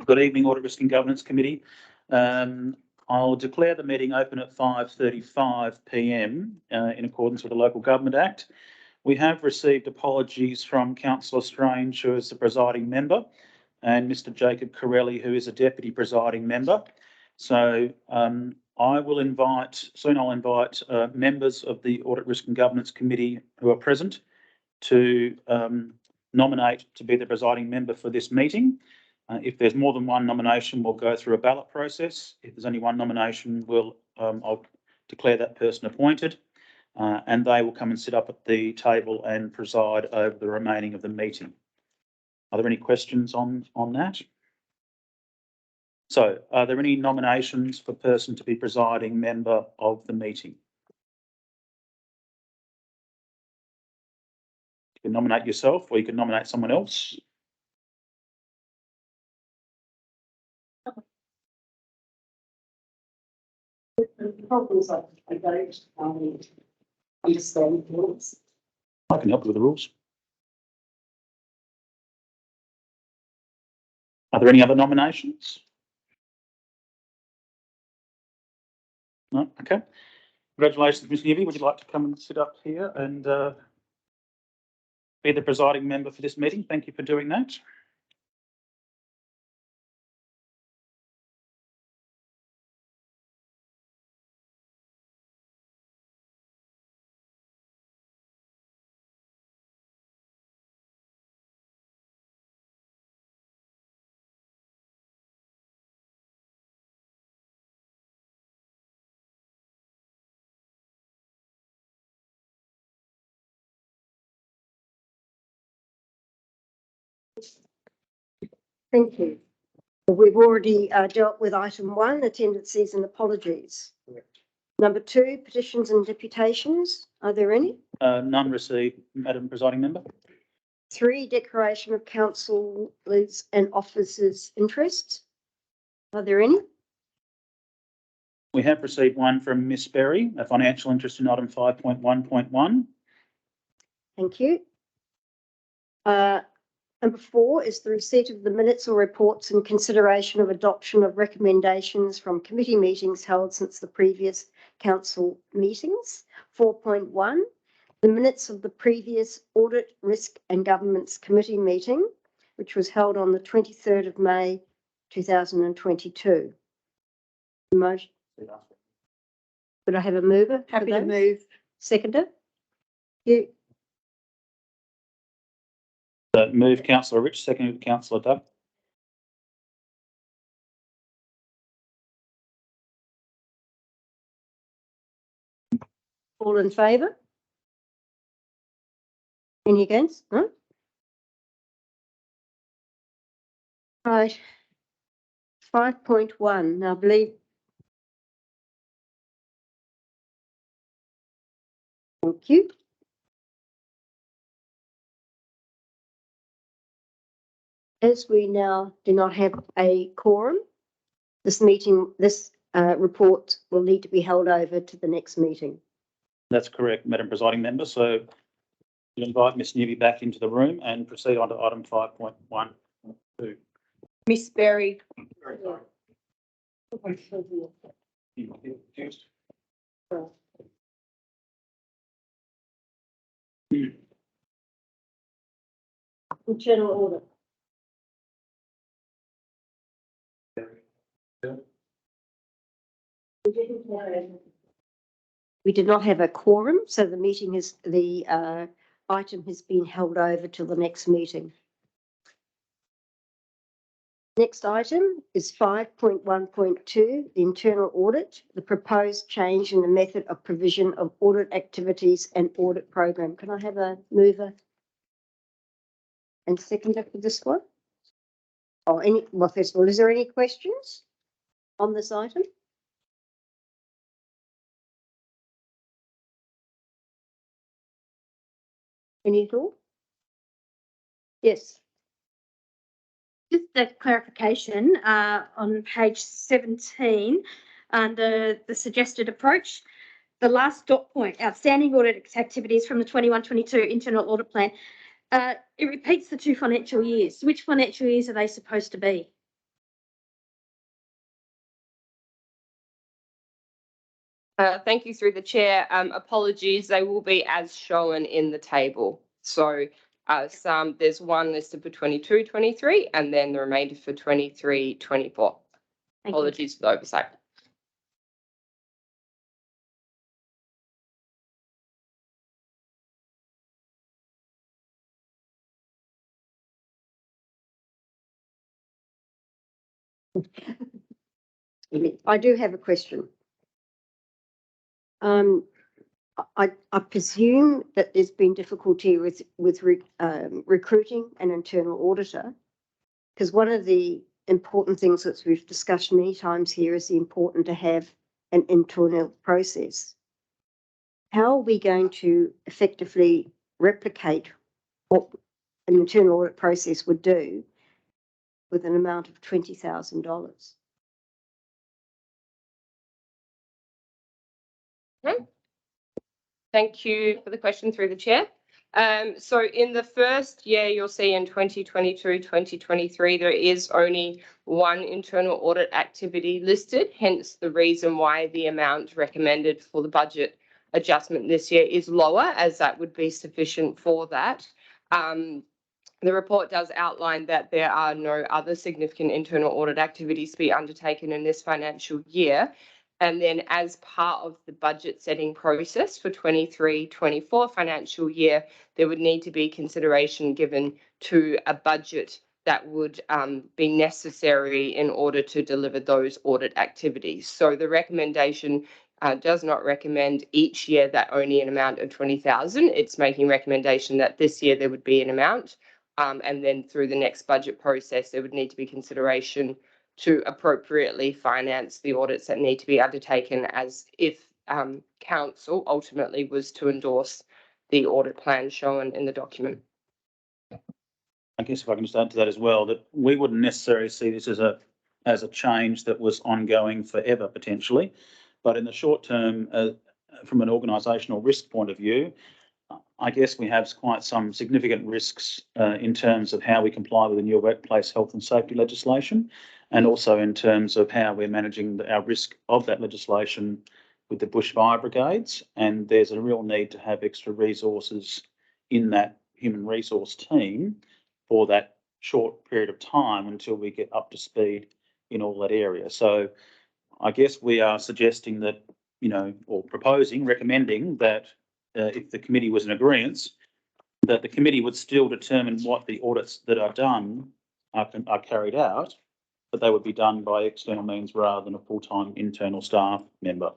Good evening, Audit, Risk and Governance Committee. I'll declare the meeting open at 5:35 p.m. In accordance with the Local Government Act. We have received apologies from Councillor Strange, who is the presiding member, and Mr. Jacob Corelli, who is a deputy presiding member. So I'll invite members of the Audit, Risk and Governance Committee who are present to nominate to be the presiding member for this meeting. If there's more than one nomination, we'll go through a ballot process. If there's only one nomination, I'll declare that person appointed, and they will come and sit up at the table and preside over the remaining of the meeting. Are there any questions on that? So, are there any nominations for person to be presiding member of the meeting? You can nominate yourself, or you can nominate someone else. The problem is I don't understand the rules. I can help you with the rules. Are there any other nominations? No? Okay. Congratulations, Ms. Newby. Would you like to come and sit up here and be the presiding member for this meeting? Thank you for doing that. Thank you. We've already dealt with item 1, attendances and apologies. Correct. Number 2, petitions and deputations. Are there any? None received, Madam Presiding Member. 3, declaration of councillors and officers' interests. Are there any? We have received one from Miss Berry, a financial interest in item 5.1.1. Thank you. Number 4 is the receipt of the minutes or reports and consideration of adoption of recommendations from committee meetings held since the previous council meetings. 4.1, the minutes of the previous Audit, Risk and Governance Committee meeting, which was held on the 23rd of May 2022. Motion. Could I have a mover? Happy to move. Seconder? You. Move Councillor Rich, seconded Councillor Doug. All in favour? Any against? No? Right. 5.1. Now, I believe. Thank you. As we now do not have a quorum, this report will need to be held over to the next meeting. That's correct, Madam Presiding Member. So you invite Miss Newby back into the room and proceed on to item 5.1.2. Miss Berry. Internal audit. We did not have a quorum, so the item has been held over till the next meeting. Next item is 5.1.2, the internal audit, the proposed change in the method of provision of audit activities and audit program. Can I have a mover and seconder for this one? Well, first of all, is there any questions on this item? Any at all? Yes. Just a clarification on page 17 under the suggested approach, the last dot point, outstanding audit activities from the 21-22 internal audit plan. It repeats the 2 financial years. Which financial years are they supposed to be? Thank you through the chair. Apologies, they will be as shown in the table. So there's one listed for 22-23 and then the remainder for 23-24. Apologies for the oversight. I do have a question. I presume that there's been difficulty with recruiting an internal auditor, because one of the important things that we've discussed many times here is the important to have an internal process. How are we going to effectively replicate what an internal audit process would do with an amount of $20,000? Thank you for the question through the chair. So in the first year, you'll see in 2022-2023, there is only one internal audit activity listed, hence the reason why the amount recommended for the budget adjustment this year is lower, as that would be sufficient for that. The report does outline that there are no other significant internal audit activities to be undertaken in this financial year. And then as part of the budget setting process for 23-24 financial year, there would need to be consideration given to a budget that would be necessary in order to deliver those audit activities. So the recommendation does not recommend each year that only an amount of 20,000. It's making recommendation that this year there would be an amount. And then through the next budget process, there would need to be consideration to appropriately finance the audits that need to be undertaken as if council ultimately was to endorse the audit plan shown in the document. I guess if I can just add to that as well, that we wouldn't necessarily see this as a change that was ongoing forever potentially, but in the short term, from an organisational risk point of view, I guess we have quite some significant risks in terms of how we comply with the new workplace health and safety legislation, and also in terms of how we're managing our risk of that legislation with the bushfire brigades. And there's a real need to have extra resources in that human resource team for that short period of time until we get up to speed in all that area. So I guess we are suggesting that, or recommending that if the committee was in agreement, that the committee would still determine what the audits that are done are carried out, but they would be done by external means rather than a full-time internal staff member.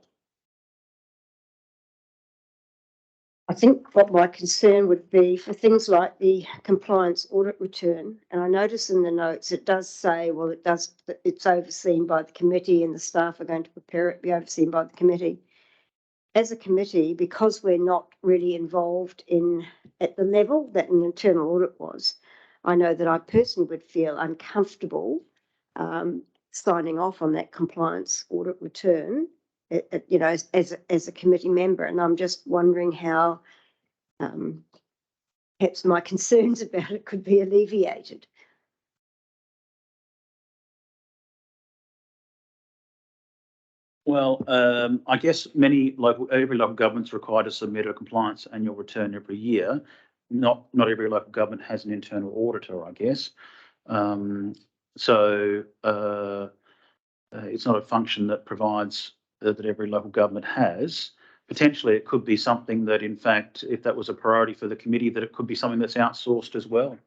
I think what my concern would be for things like the compliance audit return, and I notice in the notes it does say, well, it's overseen by the committee and the staff are going to prepare it, be overseen by the committee. As a committee, because we're not really involved at the level that an internal audit was, I know that I personally would feel uncomfortable signing off on that compliance audit return, as a committee member. And I'm just wondering how perhaps my concerns about it could be alleviated. Well, I guess every local government's required to submit a compliance annual return every year. Not every local government has an internal auditor, I guess. So it's not a function that provides that every local government has. Potentially, it could be something that, in fact, if that was a priority for the committee, that it could be something that's outsourced as well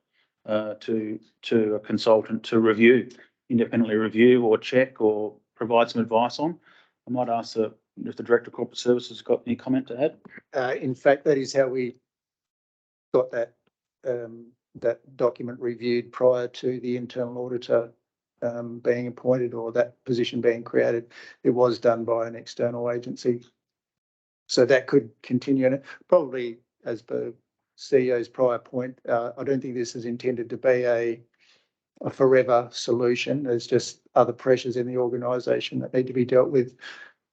to a consultant to independently review or check or provide some advice on. I might ask if the Director of Corporate Services has got any comment to add. In fact, that is how we got that document reviewed prior to the internal auditor being appointed or that position being created. It was done by an external agency. So that could continue. And probably, as per CEO's prior point, I don't think this is intended to be a forever solution. There's just other pressures in the organisation that need to be dealt with.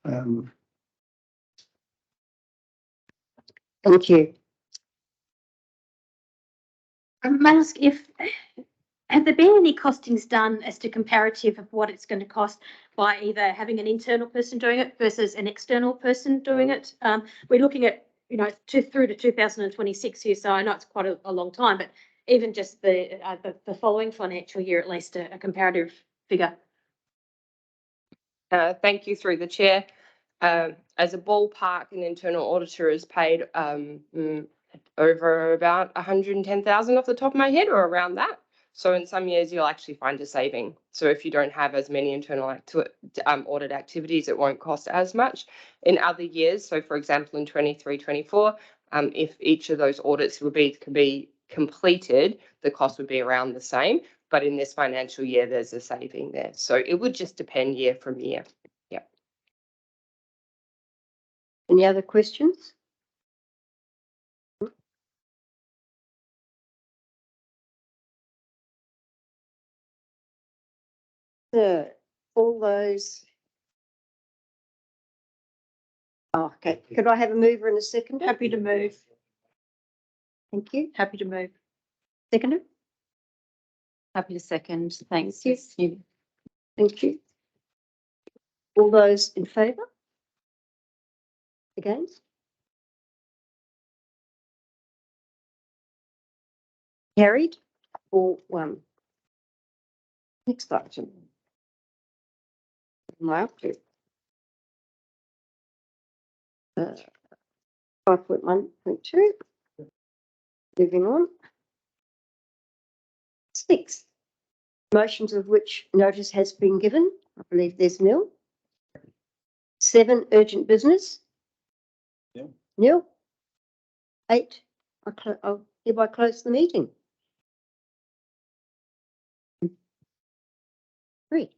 Thank you. May I ask if Have there been any costings done as to comparative of what it's going to cost by either having an internal person doing it versus an external person doing it? We're looking at, through to 2026 here, so I know it's quite a long time, but even just the following financial year, at least a comparative figure. Thank you through the chair. As a ballpark, an internal auditor is paid over about 110,000 off the top of my head, or around that. So in some years you'll actually find a saving. So if you don't have as many internal audit activities, it won't cost as much. In other years, so for example in 23-24, if each of those audits could be completed, the cost would be around the same. But in this financial year, there's a saving there. So it would just depend year from year. Yeah. Any other questions? So all those. Oh, okay, could I have a mover and a seconder? Happy to move. Thank you. Happy to move. Seconder? Happy to second. Thanks. Yes. Thank you. All those in favour? Against? Carried, 4-1. Next item. My up to. 5.1.2. Moving on. 6. Motions of which notice has been given. I believe there's nil. 7, urgent business. Nil. 8, I'll hereby close the meeting. 3.